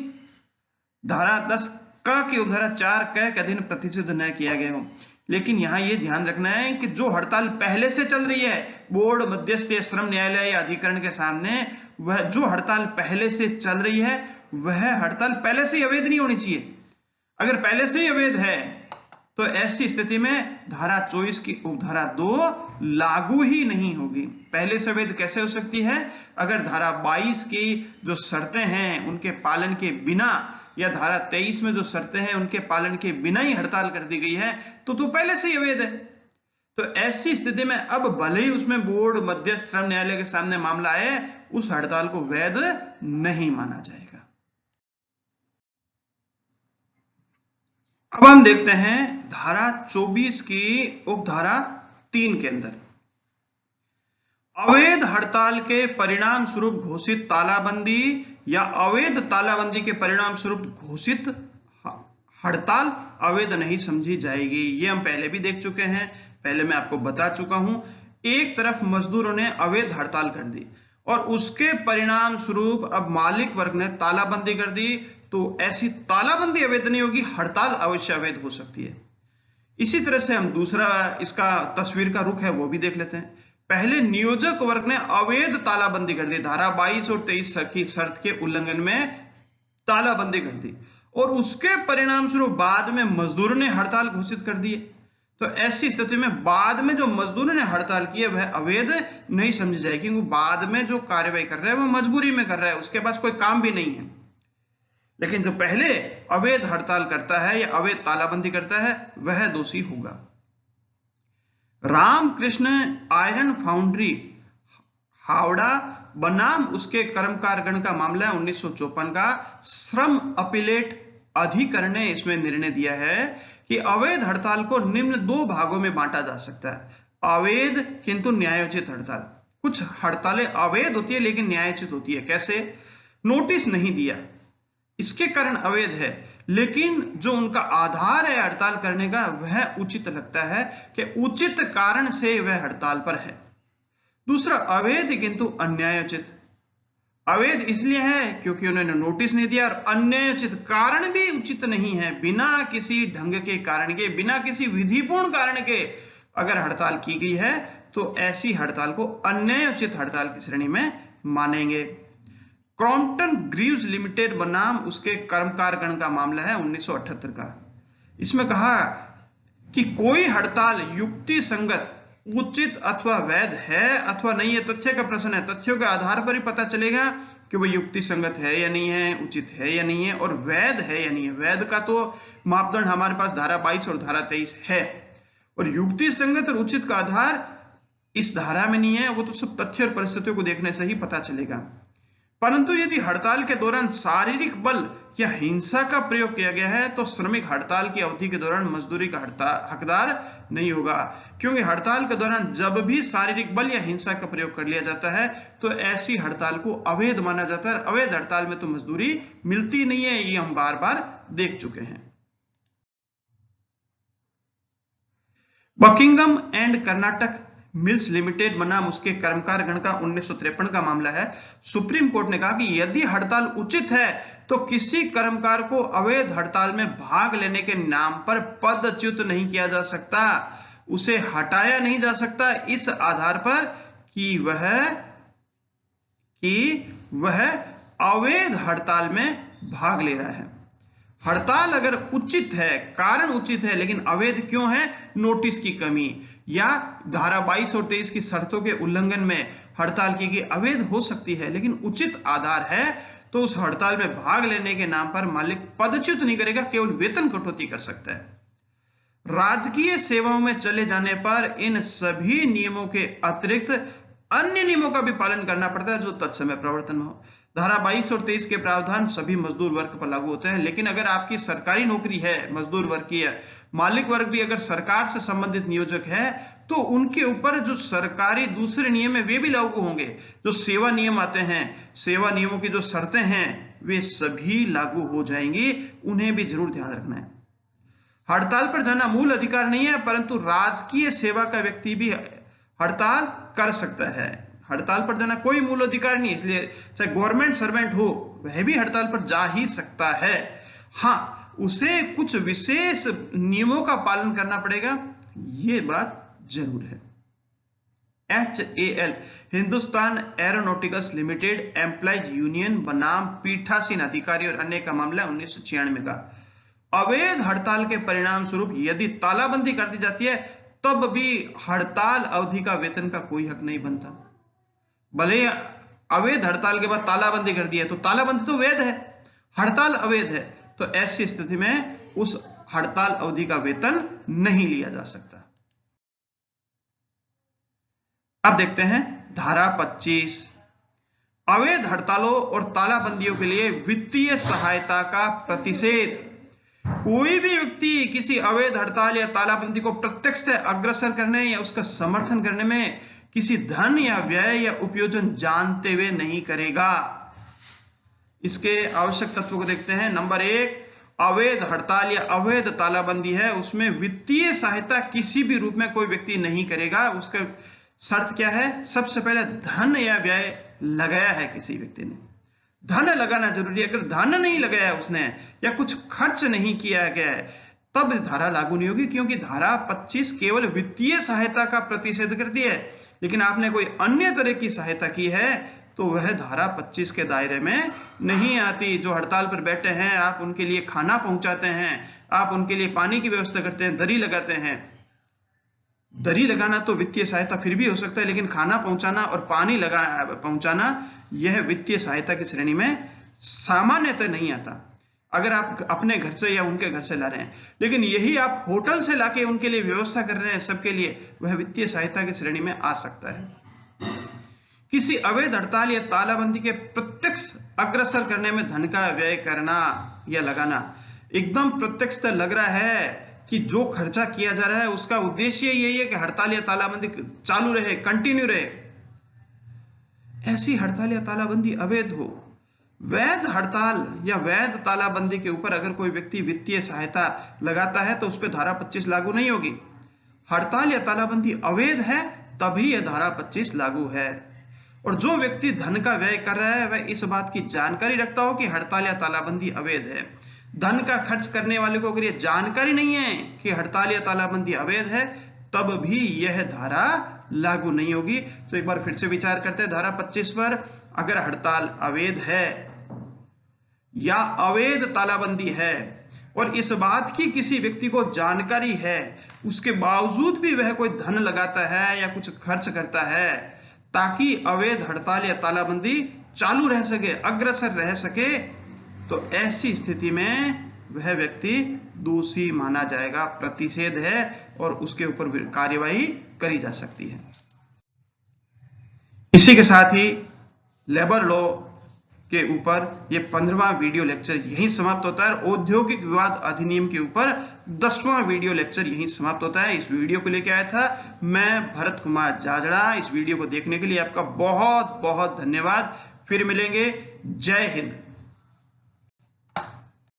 धारा 10 क की उपधारा 4 क के अधीन प्रतिष्ठित न किया गया हो। लेकिन यहां यह ध्यान रखना है कि जो हड़ताल पहले से चल रही है बोर्ड मध्यस्थ या श्रम न्यायालय या अधिकरण के सामने, वह जो हड़ताल पहले से चल रही है वह हड़ताल पहले से अवैध नहीं होनी चाहिए। अगर पहले से ही अवैध है तो ऐसी स्थिति में धारा 24 की उपधारा 2 लागू ही नहीं होगी। पहले से अवैध कैसे हो सकती है? अगर धारा 22 की जो शर्तें हैं उनके पालन के बिना या धारा 23 में जो शर्तें हैं उनके पालन के बिना ही हड़ताल कर दी गई है तो पहले से ही अवैध है। तो ऐसी स्थिति में अब भले ही उसमें बोर्ड मध्यस्थ श्रम न्यायालय के सामने मामला आए, उस हड़ताल को वैध नहीं माना जाएगा। अब हम देखते हैं धारा 24 की उपधारा 3 के अंदर अवैध हड़ताल के परिणाम स्वरूप घोषित तालाबंदी या अवैध तालाबंदी के परिणाम स्वरूप घोषित हड़ताल अवैध नहीं समझी जाएगी। ये हम पहले भी देख चुके हैं, पहले मैं आपको बता चुका हूं। एक तरफ मजदूरों ने अवैध हड़ताल कर दी और उसके परिणाम स्वरूप अब मालिक वर्ग ने तालाबंदी कर दी, तो ऐसी तालाबंदी अवैध नहीं होगी, हड़ताल अवश्य अवैध हो सकती है। इसी तरह से हम दूसरा इसका तस्वीर का रुख है वो भी देख लेते हैं। पहले नियोजक वर्ग ने अवैध तालाबंदी कर दी, धारा 22 और 23 की शर्त के उल्लंघन में तालाबंदी कर दी और उसके परिणाम स्वरूप बाद में मजदूरों ने हड़ताल घोषित कर दी। तो ऐसी स्थिति में बाद में जो मजदूरों ने हड़ताल की है वह अवैध नहीं समझी जाएगी, क्योंकि बाद में जो कार्रवाई कर रहा है वो मजबूरी में कर रहा है, उसके पास कोई काम भी नहीं है। लेकिन जो पहले अवैध हड़ताल करता है या अवैध तालाबंदी करता है वह दोषी होगा। रामकृष्ण आयरन फाउंड्री हावड़ा बनाम उसके कर्मकारगण का मामला है 1954 का। श्रम अपीलेट अधिकरण ने इसमें निर्णय दिया है कि अवैध हड़ताल को निम्न 2 भागों में बांटा जा सकता है। अवैध किंतु न्यायोचित हड़ताल। कुछ हड़तालें अवैध होती है लेकिन न्यायोचित होती है। कैसे? नोटिस नहीं दिया, इसके कारण अवैध है, लेकिन जो उनका आधार है हड़ताल करने का वह उचित लगता है कि उचित कारण से वह हड़ताल पर है। दूसरा अवैध किंतु अन्यायोचित। अवैध इसलिए है क्योंकि उन्होंने नोटिस नहीं दिया और अन्यायोचित कारण भी उचित नहीं है। बिना किसी ढंग के कारण के, बिना किसी विधिपूर्ण कारण के अगर हड़ताल की गई है तो ऐसी हड़ताल को अन्यायोचित हड़ताल की श्रेणी में मानेंगे। क्रॉम्पटन ग्रीव्स लिमिटेड बनाम उसके कर्मकारगण का मामला है 1978 का। इसमें कहा कि कोई हड़ताल युक्ति संगत, उचित अथवा वैध है अथवा नहीं है। तथ्य का प्रश्न है, तथ्यों के आधार पर ही पता चलेगा कि वह युक्ति संगत है या नहीं है, उचित है या नहीं है और वैध है या नहीं है। वैध का तो मापदंड हमारे पास धारा 22 और धारा 23 है और युक्ति संगत और उचित का आधार इस धारा में नहीं है, वो तो सब तथ्य और परिस्थितियों को देखने से ही पता चलेगा। परंतु यदि हड़ताल के दौरान शारीरिक बल या हिंसा का प्रयोग किया गया है तो श्रमिक हड़ताल की अवधि के दौरान मजदूरी का हकदार नहीं होगा, क्योंकि हड़ताल के दौरान जब भी शारीरिक बल या हिंसा का प्रयोग कर लिया जाता है तो ऐसी हड़ताल को अवैध माना जाता है। अवैध हड़ताल में तो मजदूरी मिलती नहीं है, ये हम बार बार देख चुके हैं। Buckingham and Karnataka mills limited बनाम उसके कर्मकारगण का 1953 का मामला है। सुप्रीम कोर्ट ने कहा कि यदि हड़ताल उचित है तो किसी कर्मकार को अवैध हड़ताल में भाग लेने के नाम पर पदच्युत नहीं किया जा सकता, उसे हटाया नहीं जा सकता इस आधार पर कि वह अवैध हड़ताल में भाग ले रहा है। हड़ताल अगर उचित है, कारण उचित है, लेकिन अवैध क्यों है? नोटिस की कमी या धारा 22 और 23 की शर्तों के उल्लंघन में हड़ताल की गई, अवैध हो सकती है, लेकिन उचित आधार है तो उस हड़ताल में भाग लेने के नाम पर मालिक पदच्युत नहीं करेगा, केवल वेतन कटौती कर सकता है। राजकीय सेवाओं में चले जाने पर इन सभी नियमों के अतिरिक्त अन्य नियमों का भी पालन करना पड़ता है जो तत्समय प्रवर्तन हो। धारा 22 और 23 के प्रावधान सभी मजदूर वर्ग पर लागू होते हैं, लेकिन अगर आपकी सरकारी नौकरी है, मजदूर वर्ग की है, मालिक वर्ग भी अगर सरकार से संबंधित नियोजक है तो उनके ऊपर जो सरकारी दूसरे नियम है वे भी लागू होंगे। जो सेवा नियम आते हैं, सेवा नियमों की जो शर्तें हैं वे सभी लागू हो जाएंगी, उन्हें भी जरूर ध्यान रखना है। हड़ताल पर जाना मूल अधिकार नहीं है, परंतु राजकीय सेवा का व्यक्ति भी हड़ताल कर सकता है। हड़ताल पर जाना कोई मूल अधिकार नहीं है, इसलिए चाहे गवर्नमेंट सर्वेंट हो वह भी हड़ताल पर जा ही सकता है। हाँ, उसे कुछ विशेष नियमों का पालन करना पड़ेगा, ये बात जरूर है। HAL Hindustan aeronauticals limited employees union बनाम पीठासीन अधिकारी और अन्य का मामला 1996 का। अवैध हड़ताल के परिणाम स्वरूप यदि तालाबंदी कर दी जाती है तब भी हड़ताल अवधि का वेतन का कोई हक नहीं बनता। भले अवैध हड़ताल के बाद तालाबंदी कर दी है तो तालाबंदी तो वैध है, हड़ताल अवैध है, तो ऐसी स्थिति में उस हड़ताल अवधि का वेतन नहीं लिया जा सकता। अब देखते हैं धारा 25, अवैध हड़तालों और तालाबंदियों के लिए वित्तीय सहायता का प्रतिषेध। कोई भी व्यक्ति किसी अवैध हड़ताल या तालाबंदी को प्रत्यक्षतः अग्रसर करने या उसका समर्थन करने में किसी धन या व्यय या उपयोजन जानते हुए नहीं करेगा। इसके आवश्यक तत्वों को देखते हैं। नंबर 1, अवैध हड़ताल या अवैध तालाबंदी है, उसमें वित्तीय सहायता किसी भी रूप में कोई व्यक्ति नहीं करेगा। उसका शर्त क्या है? सबसे पहले धन या व्यय लगाया है किसी व्यक्ति ने, धन लगाना जरूरी है। अगर धन नहीं लगाया उसने या कुछ खर्च नहीं किया गया है तब धारा लागू नहीं होगी, क्योंकि धारा 25 केवल वित्तीय सहायता का प्रतिषेध करती है। लेकिन आपने कोई अन्य तरह की सहायता की है तो वह धारा 25 के दायरे में नहीं आती। जो हड़ताल पर बैठे हैं, आप उनके लिए खाना पहुंचाते हैं, आप उनके लिए पानी की व्यवस्था करते हैं, दरी लगाते हैं। दरी लगाना तो वित्तीय सहायता फिर भी हो सकता है, लेकिन खाना पहुंचाना और पानी पहुंचाना यह वित्तीय सहायता की श्रेणी में सामान्यतः नहीं आता, अगर आप अपने घर से या उनके घर से ला रहे हैं। लेकिन यही आप होटल से लाके उनके लिए व्यवस्था कर रहे हैं सबके लिए, वह वित्तीय सहायता की श्रेणी में आ सकता है। किसी अवैध हड़ताल या तालाबंदी के प्रत्यक्ष अग्रसर करने में धन का व्यय करना या लगाना, एकदम प्रत्यक्ष लग रहा है कि जो खर्चा किया जा रहा है उसका उद्देश्य यही है कि हड़ताल या तालाबंदी चालू रहे, कंटिन्यू रहे। ऐसी हड़ताल या तालाबंदी अवैध हो। वैध हड़ताल या वैध तालाबंदी के ऊपर अगर कोई व्यक्ति वित्तीय सहायता लगाता है तो उस पर धारा 25 लागू नहीं होगी। हड़ताल या तालाबंदी अवैध है तभी यह धारा 25 लागू है। और जो व्यक्ति धन का व्यय कर रहा है वह इस बात की जानकारी रखता हो कि हड़ताल या तालाबंदी अवैध है। धन का खर्च करने वाले को अगर यह जानकारी नहीं है कि हड़ताल या तालाबंदी अवैध है तब भी यह धारा लागू नहीं होगी। तो एक बार फिर से विचार करते हैं धारा 25 पर। अगर हड़ताल अवैध है या अवैध तालाबंदी है और इस बात की किसी व्यक्ति को जानकारी है, उसके बावजूद भी वह कोई धन लगाता है या कुछ खर्च करता है ताकि अवैध हड़ताल या तालाबंदी चालू रह सके, अग्रसर रह सके, तो ऐसी स्थिति में वह व्यक्ति दोषी माना जाएगा, प्रतिषेध है और उसके ऊपर कार्यवाही करी जा सकती है। इसी के साथ ही लेबर लॉ के ऊपर यह 15वां वीडियो लेक्चर यहीं समाप्त होता है। औद्योगिक विवाद अधिनियम के ऊपर 10वां वीडियो लेक्चर यहीं समाप्त होता है। इस वीडियो को लेकर आया था मैं भरत कुमार जाजड़ा। इस वीडियो को देखने के लिए आपका बहुत बहुत धन्यवाद। फिर मिलेंगे। जय हिंद।